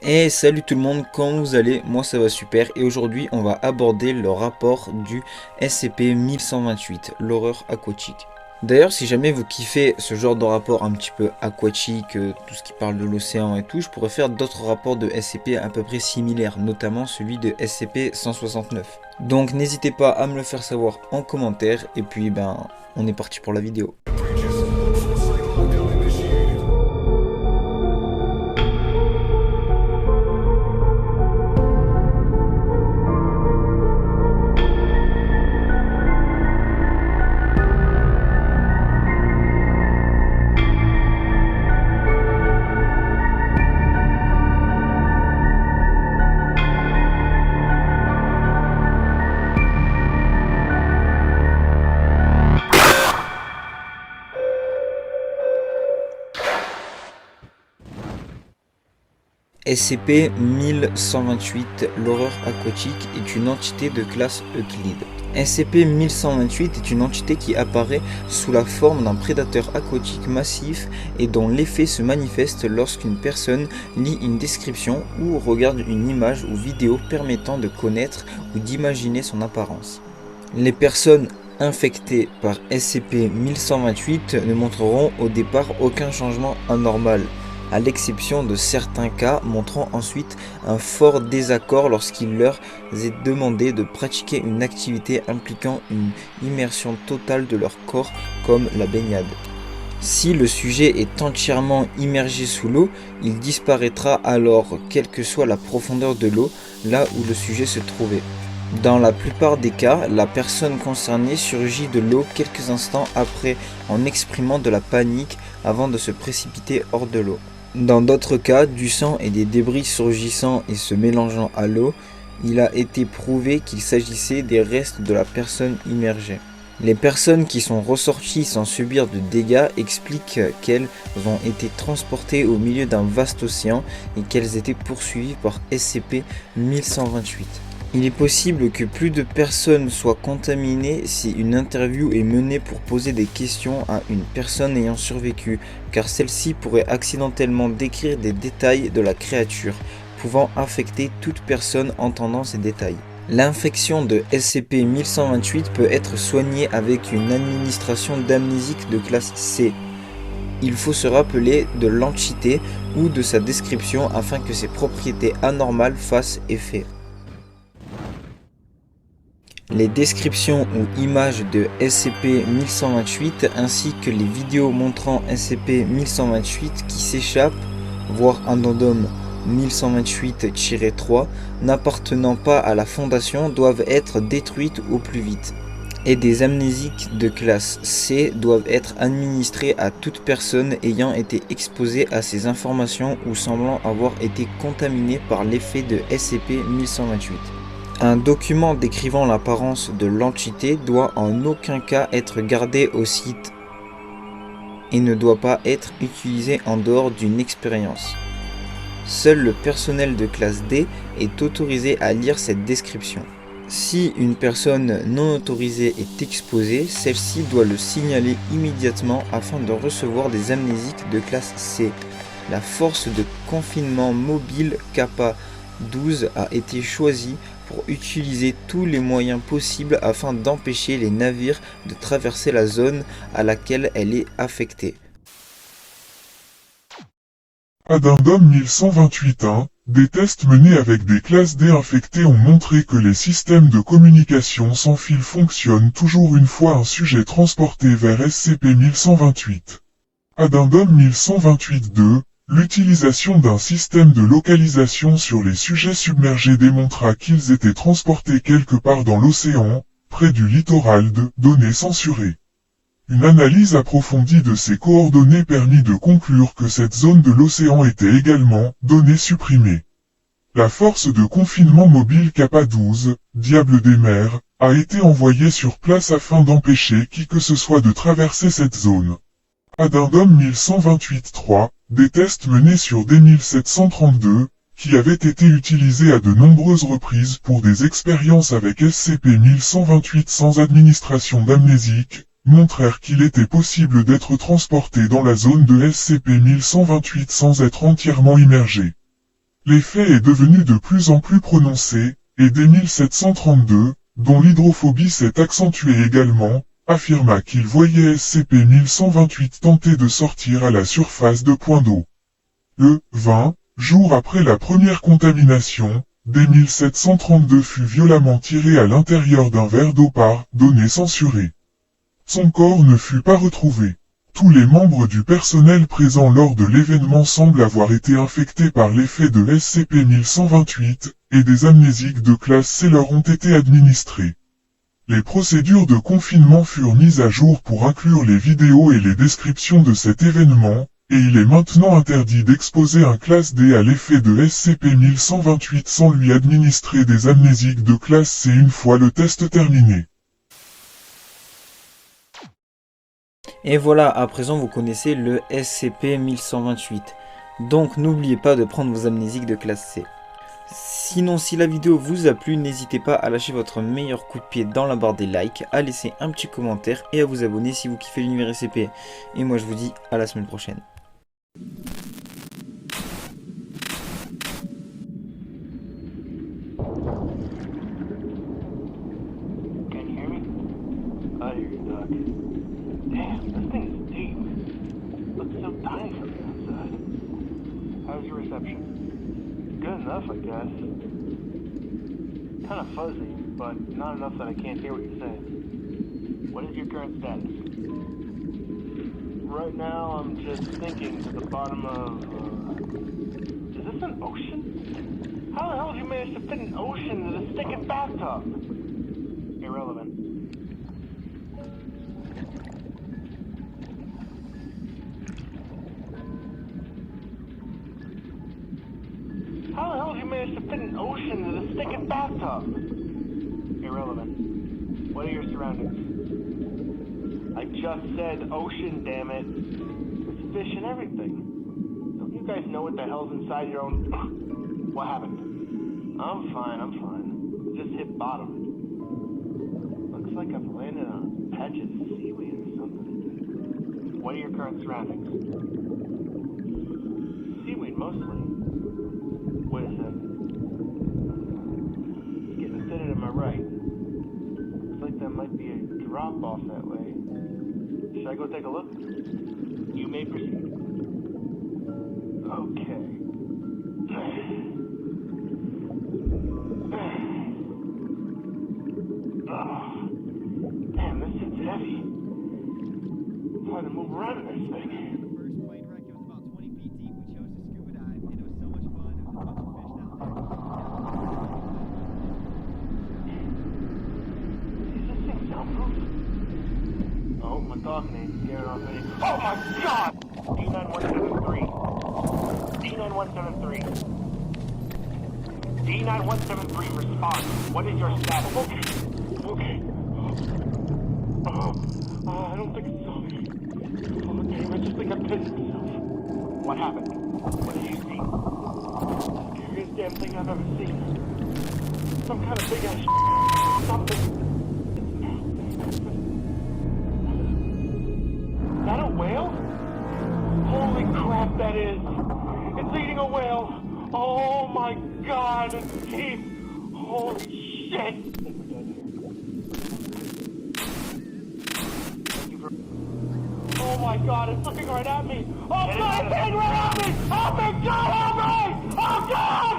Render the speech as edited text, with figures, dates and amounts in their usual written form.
Et salut tout le monde, comment vous allez? Moi ça va super et aujourd'hui on va aborder le rapport du SCP-1128, l'horreur aquatique. D'ailleurs si jamais vous kiffez ce genre de rapport un petit peu aquatique, tout ce qui parle de l'océan et tout, je pourrais faire d'autres rapports de SCP à peu près similaires, notamment celui de SCP-169. Donc n'hésitez pas à me le faire savoir en commentaire et puis on est parti pour la vidéo. SCP-1128, l'horreur aquatique, est une entité de classe Euclide. SCP-1128 est une entité qui apparaît sous la forme d'un prédateur aquatique massif et dont l'effet se manifeste lorsqu'une personne lit une description ou regarde une image ou vidéo permettant de connaître ou d'imaginer son apparence. Les personnes infectées par SCP-1128 ne montreront au départ aucun changement anormal, à l'exception de certains cas montrant ensuite un fort désaccord lorsqu'il leur est demandé de pratiquer une activité impliquant une immersion totale de leur corps comme la baignade. Si le sujet est entièrement immergé sous l'eau, il disparaîtra alors quelle que soit la profondeur de l'eau là où le sujet se trouvait. Dans la plupart des cas, la personne concernée surgit de l'eau quelques instants après en exprimant de la panique avant de se précipiter hors de l'eau. Dans d'autres cas, du sang et des débris surgissant et se mélangeant à l'eau, il a été prouvé qu'il s'agissait des restes de la personne immergée. Les personnes qui sont ressorties sans subir de dégâts expliquent qu'elles ont été transportées au milieu d'un vaste océan et qu'elles étaient poursuivies par SCP-1128. Il est possible que plus de personnes soient contaminées si une interview est menée pour poser des questions à une personne ayant survécu, car celle-ci pourrait accidentellement décrire des détails de la créature, pouvant affecter toute personne entendant ces détails. L'infection de SCP-1128 peut être soignée avec une administration d'amnésique de classe C. Il faut se rappeler de l'entité ou de sa description afin que ses propriétés anormales fassent effet. Les descriptions ou images de SCP-1128 ainsi que les vidéos montrant SCP-1128 qui s'échappent, voire Addendum 1128-3, n'appartenant pas à la Fondation doivent être détruites au plus vite. Et des amnésiques de classe C doivent être administrées à toute personne ayant été exposée à ces informations ou semblant avoir été contaminée par l'effet de SCP-1128. Un document décrivant l'apparence de l'entité doit en aucun cas être gardé au site et ne doit pas être utilisé en dehors d'une expérience. Seul le personnel de classe D est autorisé à lire cette description. Si une personne non autorisée est exposée, celle-ci doit le signaler immédiatement afin de recevoir des amnésiques de classe C. La force de confinement mobile Kappa 12 a été choisie pour utiliser tous les moyens possibles afin d'empêcher les navires de traverser la zone à laquelle elle est affectée. Addendum 1128-1, des tests menés avec des classes D infectées ont montré que les systèmes de communication sans fil fonctionnent toujours une fois un sujet transporté vers SCP-1128. Addendum 1128-2, l'utilisation d'un système de localisation sur les sujets submergés démontra qu'ils étaient transportés quelque part dans l'océan, près du littoral de données censurées. Une analyse approfondie de ces coordonnées permit de conclure que cette zone de l'océan était également données supprimées. La force de confinement mobile Kappa 12, Diable des mers, a été envoyée sur place afin d'empêcher qui que ce soit de traverser cette zone. Addendum 1128-3, des tests menés sur D1732, qui avaient été utilisés à de nombreuses reprises pour des expériences avec SCP-1128 sans administration d'amnésique, montrèrent qu'il était possible d'être transporté dans la zone de SCP-1128 sans être entièrement immergé. L'effet est devenu de plus en plus prononcé, et dès 1732, dont l'hydrophobie s'est accentuée également, affirma qu'il voyait SCP-1128 tenter de sortir à la surface de points d'eau. Le 20 jours après la première contamination, dès 1732 fut violemment tiré à l'intérieur d'un verre d'eau par données censurées. Son corps ne fut pas retrouvé. Tous les membres du personnel présent lors de l'événement semblent avoir été infectés par l'effet de SCP-1128, et des amnésiques de classe C leur ont été administrés. Les procédures de confinement furent mises à jour pour inclure les vidéos et les descriptions de cet événement, et il est maintenant interdit d'exposer un classe D à l'effet de SCP-1128 sans lui administrer des amnésiques de classe C une fois le test terminé. Et voilà, à présent vous connaissez le SCP-1128. Donc n'oubliez pas de prendre vos amnésiques de classe C. Sinon, si la vidéo vous a plu, n'hésitez pas à lâcher votre meilleur coup de pied dans la barre des likes, à laisser un petit commentaire et à vous abonner si vous kiffez l'univers SCP. Et moi je vous dis à la semaine prochaine. Damn, this thing is deep. Looks so tiny from the outside. How's your reception? Good enough, I guess. Kind of fuzzy, but not enough that I can't hear what you're saying. What is your current status? Right now, I'm just thinking to the bottom of... is this an ocean? How the hell did you manage to fit an ocean in a stinking bathtub? Irrelevant. How the hell did you manage to fit an ocean in a stinking bathtub? Irrelevant. What are your surroundings? I just said ocean, damn it. There's fish and everything. Don't you guys know what the hell's inside your own... What happened? I'm fine. Just hit bottom. Looks like I've landed on a patch of seaweed or something. What are your current surroundings? Seaweed, mostly. Wait a sec. It's getting thinner to my right. Looks like there might be a drop off that way. Should I go take a look? You may proceed. Okay. Oh, damn, this shit's heavy. It's hard to move around in this thing. First plane wreck, it was about 20 feet deep. We chose to scuba dive, and it was so much fun. There was a bunch of fish down there. Is this thing soundproof? Oh, my dog name's scaring off any... Oh my god! D9173. D9173. D9173, respond. What is your status? Okay. I don't think it saw me. Oh, damn, I just think I pissed myself. What happened? What did you see? Scariest damn thing I've ever seen. Some kind of big ass something. Is that a whale? Holy crap, that is. It's eating a whale. Oh my god, its teeth. Holy shit. Oh my god, it's looking right at me! Oh god, it's looking right at me! Oh my god, help me! Oh god!